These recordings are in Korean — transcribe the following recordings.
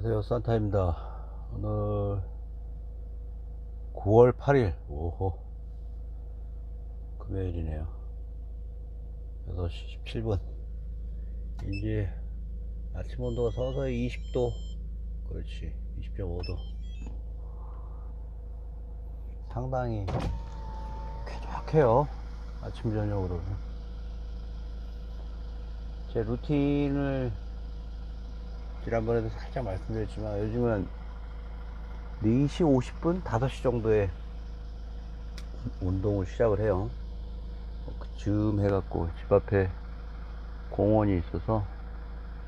안녕하세요, 산타입니다. 오늘 9월 8일 오후 금요일이네요. 6시 17분. 이제 아침 온도가 서서히 20도, 그렇지, 20.5도. 상당히 쾌적해요, 아침 저녁으로는. 제 루틴을 지난번에도 살짝 말씀드렸지만, 요즘은 4시 50분, 5시 정도에 운동을 시작을 해요. 그쯤 해갖고 집 앞에 공원이 있어서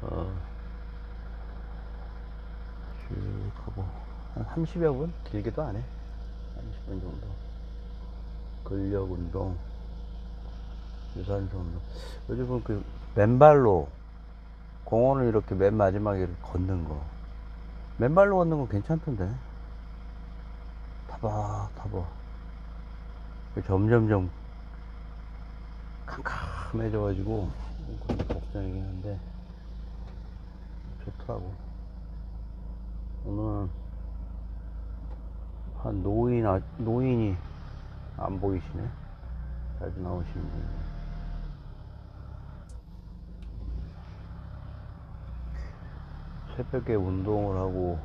쭉 하고 한 30여 분? 길게도 안 해. 30분 정도. 근력 운동, 유산소 운동. 요즘은 그 맨발로 공원을 이렇게 맨 마지막에 걷는 거. 맨발로 걷는 거 괜찮던데. 타박타박. 점점점 캄캄해져가지고 걱정이긴 한데 좋더라고. 오늘 한 노인이 안 보이시네. 자주 나오시는 분이. 새벽에 운동을 하고,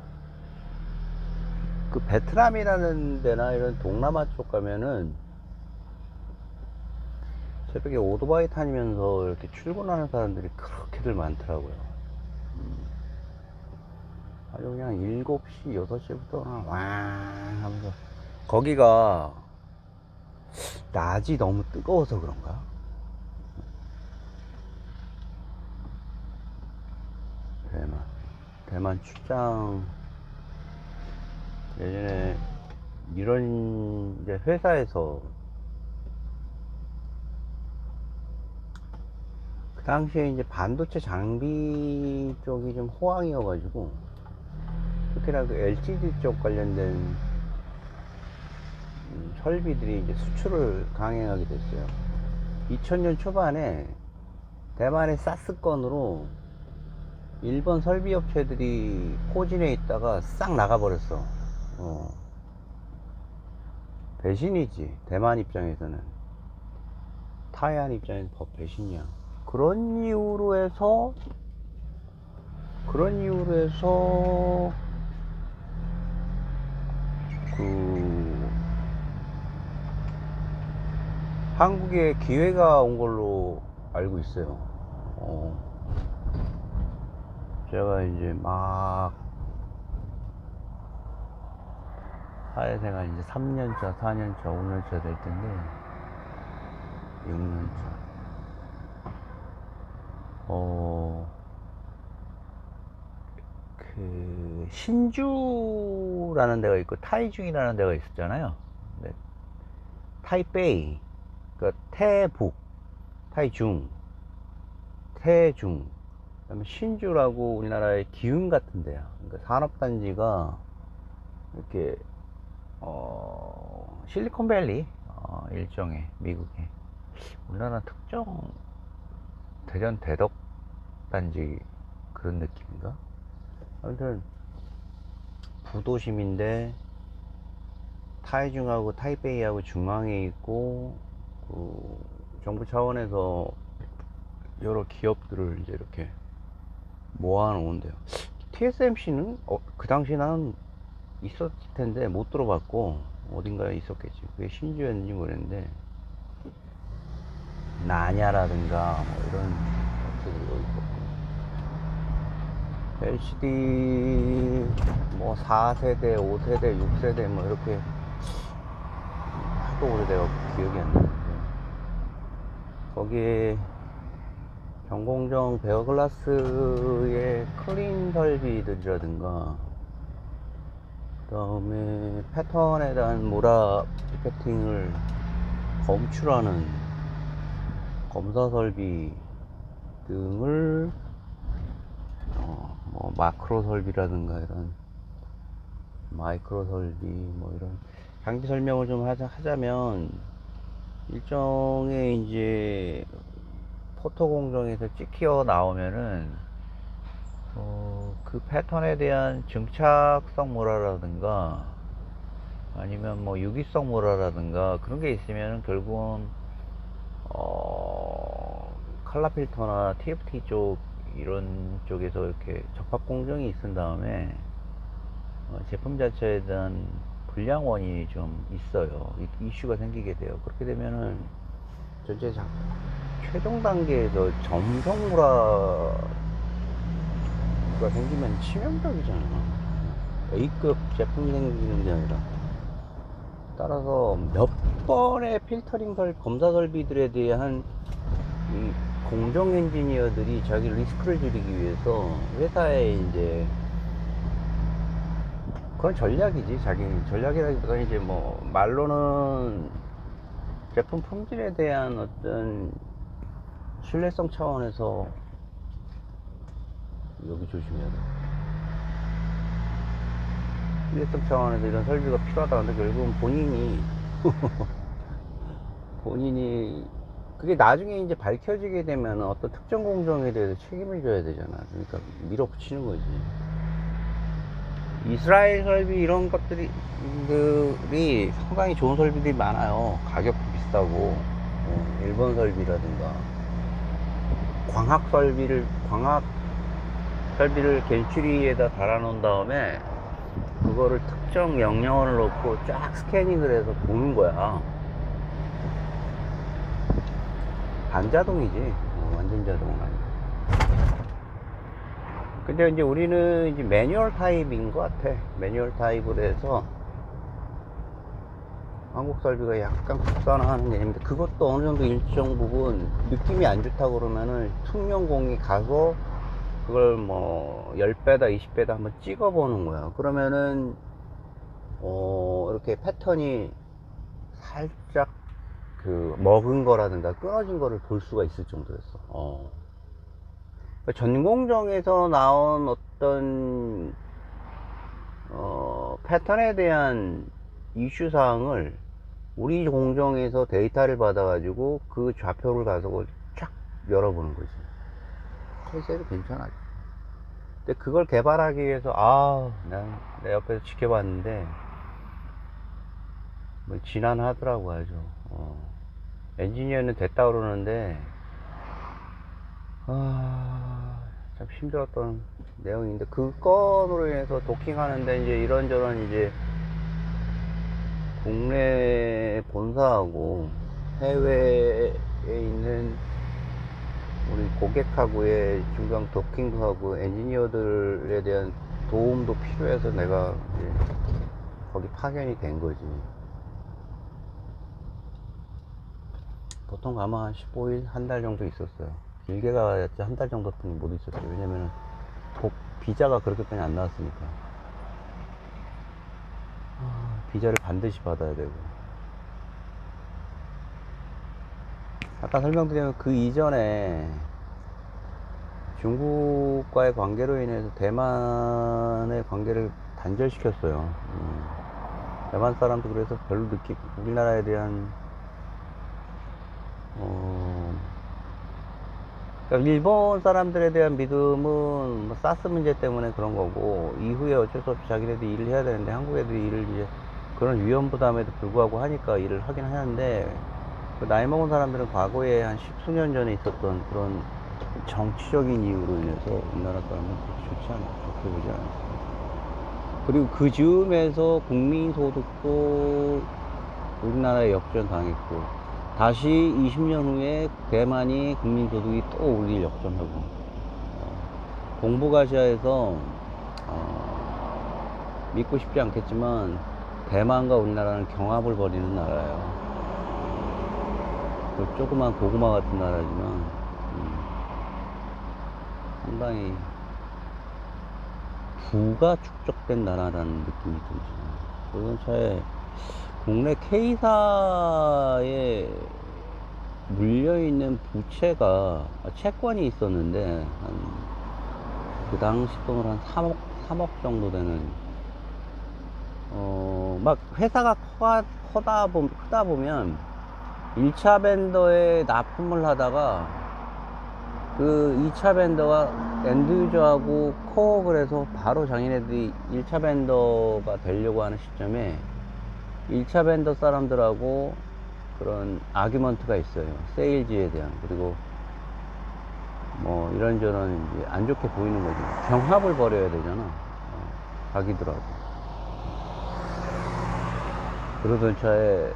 그 베트남이라는 데나 이런 동남아 쪽 가면은 새벽에 오토바이 타면서 이렇게 출근하는 사람들이 그렇게들 많더라고요. 아주 그냥 7시, 6시부터 왕 하면서. 거기가 낮이 너무 뜨거워서 그런가? 대만 출장, 예전에 이런 이제 회사에서 그 당시에 이제 반도체 장비 쪽이 좀 호황이어가지고, 특히나 그 LCD 쪽 관련된 설비들이 이제 수출을 강행하게 됐어요. 2000년 초반에 대만의 사스건으로 일본 설비업체들이 포진해 있다가 싹 나가버렸어. 배신이지, 대만 입장에서는. 타이안 입장에서 법 배신이야. 그런 이유로 해서 그 한국에 기회가 온 걸로 알고 있어요. 제가 이제 막 사회생활 이제 3년차, 4년차, 5년차 될 텐데, 6년차. 그 신주라는 데가 있고 타이중이라는 데가 있었잖아요. 네. 타이베이, 그 태북, 타이중, 태중, 그다음에 신주라고 우리나라의 기흥 같은 데야. 그러니까 산업단지가 이렇게 실리콘밸리, 일종의 미국의 우리나라 특정 대전 대덕 단지 그런 느낌인가? 아무튼 부도심인데 타이중하고 타이베이하고 중앙에 있고, 그 정부 차원에서 여러 기업들을 이제 이렇게 모아놓은데요. TSMC는 그 당시 나는 있었을 텐데 못 들어봤고, 어딘가에 있었겠지. 그게 신주였는지 모르겠는데, 나냐라든가 뭐 이런 업체들도 있었고, LCD 뭐 4세대, 5세대, 6세대 뭐 이렇게 하도 오래돼갖고 기억이 안 나는데, 거기에 경공정 베어글라스의 클린 설비들이라든가, 그 다음에 패턴에 대한 모라 피켓팅을 검출하는 검사 설비 등을, 뭐 마크로 설비라든가 이런 마이크로 설비, 뭐 이런 장비 설명을 좀 하자면, 일종의 이제 포토 공정에서 찍혀 나오면은 그 패턴에 대한 증착성 모라라든가 아니면 뭐 유기성 모라라든가 그런 게 있으면 결국은 칼라 필터나 TFT 쪽 이런 쪽에서 이렇게 접합 공정이 있은 다음에 제품 자체에 대한 불량 원인이 좀 있어요. 이슈가 생기게 돼요. 그렇게 되면은 전체 최종 단계에서 점성무라가 생기면 치명적이잖아. A급 제품이 생기는 게 아니라. 따라서 몇 번의 필터링 검사 설비들에 대한 이 공정 엔지니어들이 자기 리스크를 줄이기 위해서 회사에 이제 그건 전략이지. 자기 전략이라기보다 이제 뭐 말로는 제품 품질에 대한 어떤 신뢰성 차원에서 여기 조심해야 돼. 신뢰성 차원에서 이런 설비가 필요하다. 근데 결국은 본인이 그게 나중에 이제 밝혀지게 되면 어떤 특정 공정에 대해서 책임을 져야 되잖아. 그러니까 밀어붙이는 거지. 이스라엘 설비 이런 것들이 상당히 좋은 설비들이 많아요. 가격도 비싸고. 일본 설비라든가 광학 설비를 겐츄리에다 달아 놓은 다음에 그거를 특정 명령어를 넣고 쫙 스캐닝을 해서 보는 거야. 반자동이지. 완전 자동은 아니고. 근데 이제 우리는 이제 매뉴얼 타입인 것 같아. 매뉴얼 타입으로 해서 한국 설비가 약간 국산화하는 개념인데, 그것도 어느 정도 일정 부분 느낌이 안 좋다고 그러면은 투명공이 가서 그걸 뭐 10배다 20배다 한번 찍어 보는 거야. 그러면은 이렇게 패턴이 살짝 그 먹은 거라든가 끊어진 거를 볼 수가 있을 정도였어. 전 공정에서 나온 어떤 패턴에 대한 이슈 사항을 우리 공정에서 데이터를 받아 가지고 그 좌표를 가지고 쫙 열어보는 거지. 실제로 괜찮아. 근데 그걸 개발하기 위해서 난 내 옆에서 지켜봤는데 뭐 지난하더라고 아주. 엔지니어는 됐다 그러는데 참 힘들었던 내용인데, 그 건으로 인해서 도킹하는데 이제 이런저런 이제 국내 본사하고 해외에 있는 우리 고객하고의 중간 도킹도 하고 엔지니어들에 대한 도움도 필요해서 내가 이제 거기 파견이 된 거지. 보통 가면 한 15일, 한 달 정도 있었어요. 길게 가야지 한 달 정도뿐이 못 있었어요. 왜냐면 비자가 그렇게까지 안 나왔으니까. 비자를 반드시 받아야 되고. 아까 설명드린 그 이전에 중국과의 관계로 인해서 대만의 관계를 단절시켰어요. 대만 사람도 그래서 별로 우리나라에 대한 그러니까 일본 사람들에 대한 믿음은 뭐 사스 문제 때문에 그런 거고, 이후에 어쩔 수 없이 자기네들이 일을 해야 되는데 한국 애들이 일을 이제 그런 위험 부담에도 불구하고 하니까 일을 하긴 하는데, 그 나이 먹은 사람들은 과거에 한 10수년 전에 있었던 그런 정치적인 이유로 인해서 우리나라 사람은 그렇게 좋게 보지 않았어요. 그리고 그 즈음에서 국민소득도 우리나라에 역전당했고, 다시 20년 후에 대만이 국민소득이 또 우리를 역전하고, 동북아시아에서 믿고 싶지 않겠지만 대만과 우리나라는 경합을 벌이는 나라예요. 그 조그만 고구마 같은 나라지만 상당히 부가 축적된 나라라는 느낌이 들죠. 그런 차에 국내 K사에 물려있는 부채가, 채권이 있었는데, 그 당시 돈으로 한 3억 정도 되는, 막 회사가 크다 보면 1차 벤더에 납품을 하다가 그 2차 벤더가 엔드 유저하고 코어를 해서 바로 자기네들이 1차 벤더가 되려고 하는 시점에 1차 벤더 사람들하고 그런 아규먼트가 있어요. 세일즈에 대한. 그리고 뭐 이런저런 이제 안 좋게 보이는 거지. 경합을 벌여야 되잖아. 자기들하고. 그러던 차에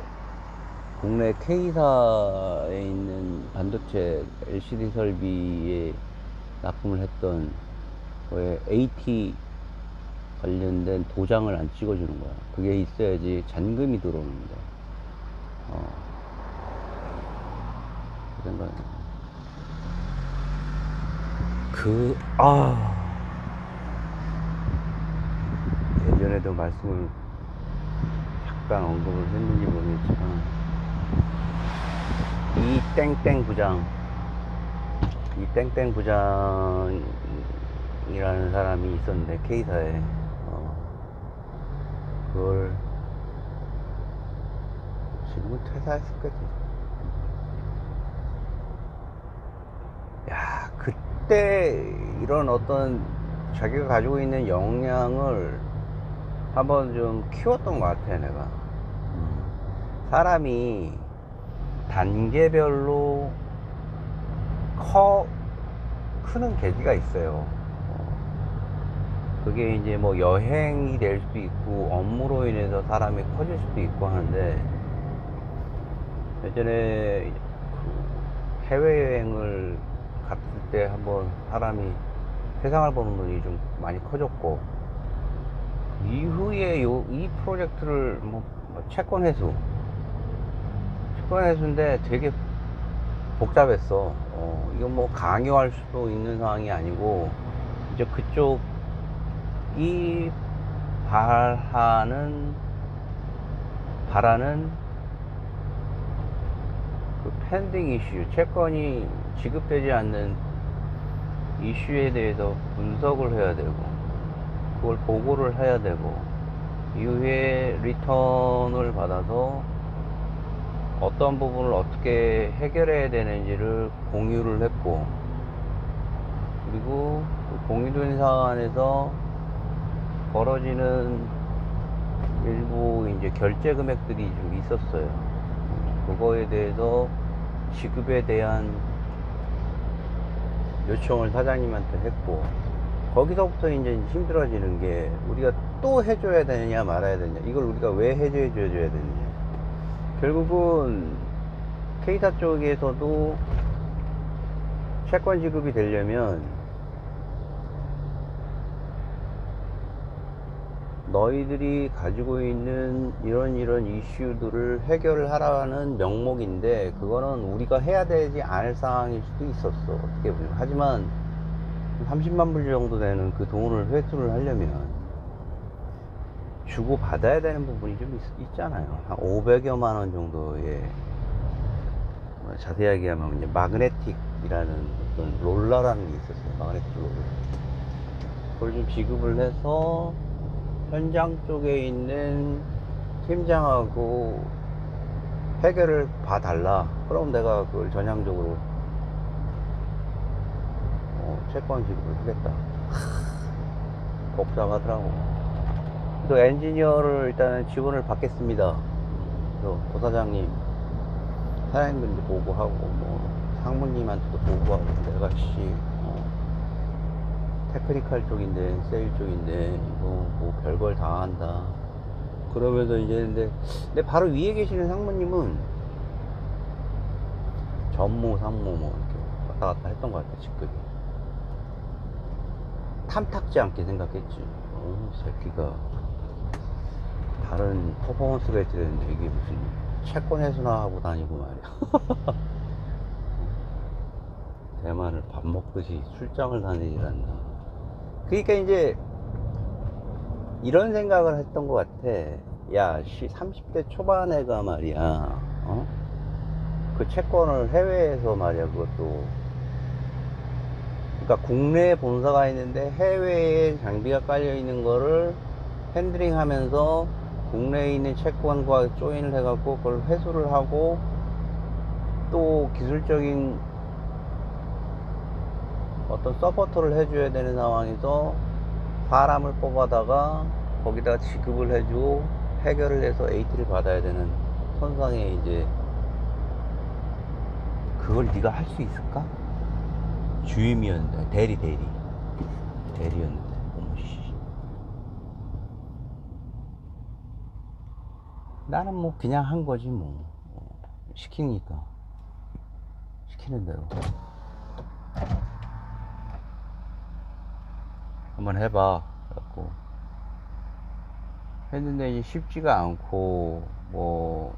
국내 K사에 있는 반도체 LCD 설비에 납품을 했던 거에 AT 관련된 도장을 안 찍어주는 거야. 그게 있어야지 잔금이 들어오는데. 그 생각. 예전에도 말씀을 잠깐 언급을 했는지 모르겠지만, 이 땡땡 부장이라는 사람이 있었는데, K사에. 그걸, 지금은 퇴사했을거지. 야, 그때 이런 어떤 자기가 가지고 있는 역량을 한번 좀 키웠던 것 같아, 내가. 사람이 단계별로 크는 계기가 있어요. 그게 이제 뭐 여행이 될 수도 있고, 업무로 인해서 사람이 커질 수도 있고 하는데, 예전에 그 해외여행을 갔을 때 한번 사람이 세상을 보는 눈이 좀 많이 커졌고, 이후에 이 프로젝트를 채권 회수인데 되게 복잡했어. 이건 뭐 강요할 수도 있는 상황이 아니고, 이제 그쪽이 바라는 그 펜딩 이슈, 채권이 지급되지 않는 이슈에 대해서 분석을 해야 되고, 그걸 보고를 해야 되고, 이후에 리턴을 받아서 어떤 부분을 어떻게 해결해야 되는지를 공유를 했고, 그리고 그 공유된 사안에서 벌어지는 일부 이제 결제 금액들이 좀 있었어요. 그거에 대해서 지급에 대한 요청을 사장님한테 했고, 거기서부터 이제 힘들어지는 게, 우리가 또 해줘야 되느냐 말아야 되느냐, 이걸 우리가 왜 해줘야 되느냐. 결국은 K사 쪽에서도 채권 지급이 되려면 너희들이 가지고 있는 이런 이슈들을 해결을 하라는 명목인데, 그거는 우리가 해야 되지 않을 상황일 수도 있었어, 어떻게 보면. 하지만 30만 불 정도 되는 그 돈을 회수를 하려면 주고 받아야 되는 부분이 좀 있잖아요. 한 500여만 원 정도의, 자세하게 하면 이제 마그네틱이라는 어떤 롤러라는 게 있었어요. 마그네틱 롤러. 그걸 좀 지급을 해서 현장 쪽에 있는 팀장하고 해결을 봐달라. 그럼 내가 그걸 전향적으로 채권 지급을 하겠다. 복잡하더라고. 또 엔지니어를 일단은 지원을 받겠습니다. 그래서 도사장님, 사장님들도 보고하고, 뭐 상무님한테도 보고하고, 내가 테크니컬 쪽인데, 세일 쪽인데, 이거 뭐 별걸 다 한다. 그러면서 이제, 근데 바로 위에 계시는 상무님은 전무, 상무 뭐 이렇게 왔다 갔다 했던 것 같아, 직급이. 탐탁지 않게 생각했지. 새끼가 다른 퍼포먼스가 있어야 되는데, 이게 무슨 채권 회수나 하고 다니고 말이야. 대만을 밥 먹듯이 출장을 다니질 않나. 그러니까 이제 이런 생각을 했던 것 같아. 야, 30대 초반에가 말이야, 그 채권을 해외에서 말이야, 그것도. 그러니까 국내에 본사가 있는데 해외에 장비가 깔려 있는 거를 핸들링 하면서 국내에 있는 채권과 조인을 해갖고 그걸 회수를 하고, 또 기술적인 어떤 서포터를 해줘야 되는 상황에서 사람을 뽑아다가 거기다 지급을 해주고 해결을 해서 AT를 받아야 되는 선상에 이제 그걸 네가 할 수 있을까? 주임이었는데 대리였는데 어머씨. 나는 뭐 그냥 한 거지 뭐. 시키니까 시키는 대로 한번 해봐 그래갖고 했는데 이제 쉽지가 않고 뭐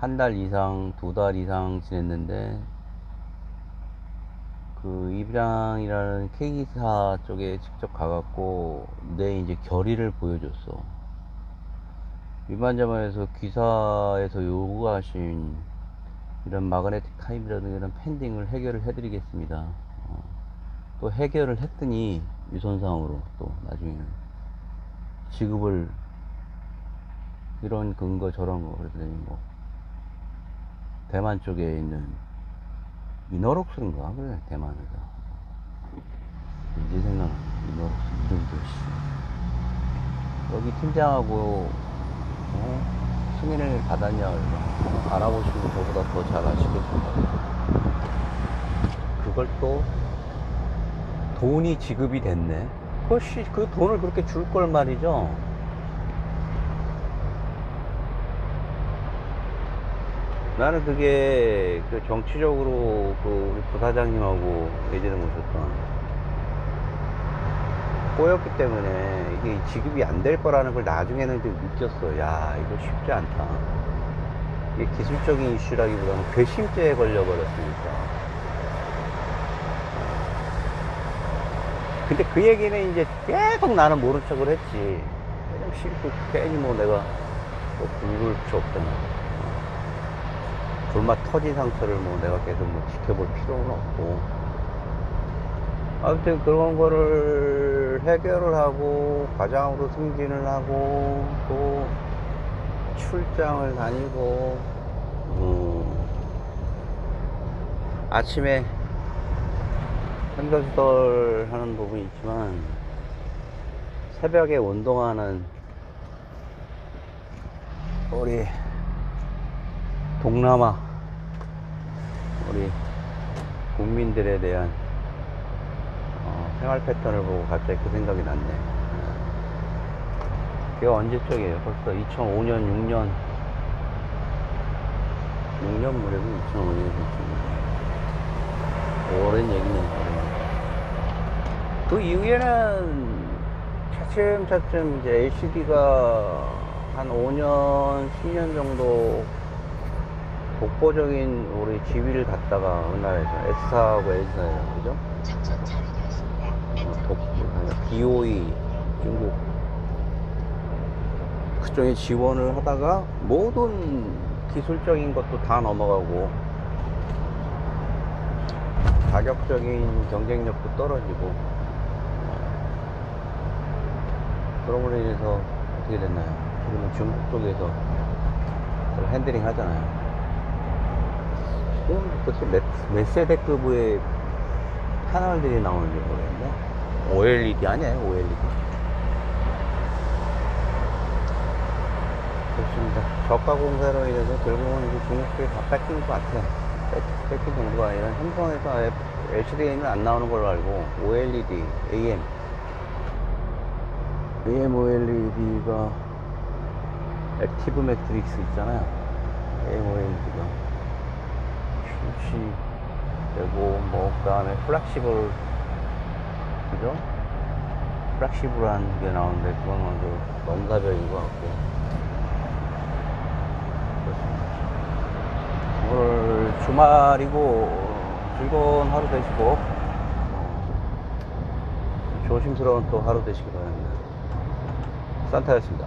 한 달 이상 2달 이상 지냈는데 그 입장이라는 K기사 쪽에 직접 가갖고 내 이제 결의를 보여줬어. 위반자반에서 기사에서 요구하신 이런 마그네틱 타입이라든가 이런 펜딩을 해결을 해드리겠습니다. 또 해결을 했더니 유선상으로 또 나중에는 지급을 이런 근거 저런 거 그랬더니 뭐 대만 쪽에 있는 이너록스인가 그래 대만에서 이제 생각나. 이너록스 이름도 씨 여기 팀장하고 승인을 받았냐 얼마 알아보시면 저보다 더 잘 아시겠습니다. 그걸 또 돈이 지급이 됐네. 그 돈을 그렇게 줄 걸 말이죠. 나는 그게 그 정치적으로 그 우리 부사장님하고 예전에 모셨던 꼬였기 때문에 이게 지급이 안 될 거라는 걸 나중에는 좀 느꼈어. 야, 이거 쉽지 않다. 이게 기술적인 이슈라기보다는 괘씸죄에 걸려버렸으니까. 근데 그 얘기는 이제 계속 나는 모른 척을 했지. 왜냐면 싫고 괜히 뭐 내가 뭐 붉을 필요 없잖아. 불맛 터진 상처를 뭐 내가 계속 뭐 지켜볼 필요는 없고. 아무튼 그런 거를 해결을 하고 과장으로 승진을 하고 또 출장을 다니고 아침에 횡설수설 하는 부분이 있지만 새벽에 운동하는 우리 동남아 우리 국민들에 대한 생활 패턴을 보고 갑자기 그 생각이 났네. 그게 언제적이에요? 벌써 2005년 6년 무렵이 2005년이었지. 오랜 얘기니까. 그 이후에는 차츰차츰 이제 LCD가 한 5년, 10년 정도 독보적인 우리 지위를 갖다가 우리나라에서 S사하고 L사예요, 그죠? BOE 중국 그쪽에 지원을 하다가 모든 기술적인 것도 다 넘어가고 가격적인 경쟁력도 떨어지고 그런 걸로 인해서 어떻게 됐나요? 지금은 중국 쪽에서 그걸 핸들링 하잖아요. 지금 도대체 몇 세대급의 패널들이 나오는지 모르겠네. OLED 아니에요, OLED. 좋습니다. 저가 공사로 인해서 결국은 이제 중국 쪽에 다 뺏긴 것 같아요. 뺏긴 정도가 아니라 삼성에서 LCD는 안 나오는 걸로 알고 OLED, AM OLED가 액티브 매트릭스 있잖아요. AM OLED가 출시되고 뭐 그 다음에 플렉시블 그죠? 플렉시블한 게 나오는데 그건 먼저 넘사벽인 것 같고. 그렇습니다. 오늘 주말이고 즐거운 하루 되시고 조심스러운 또 하루 되시기 바랍니다. 산타였습니다.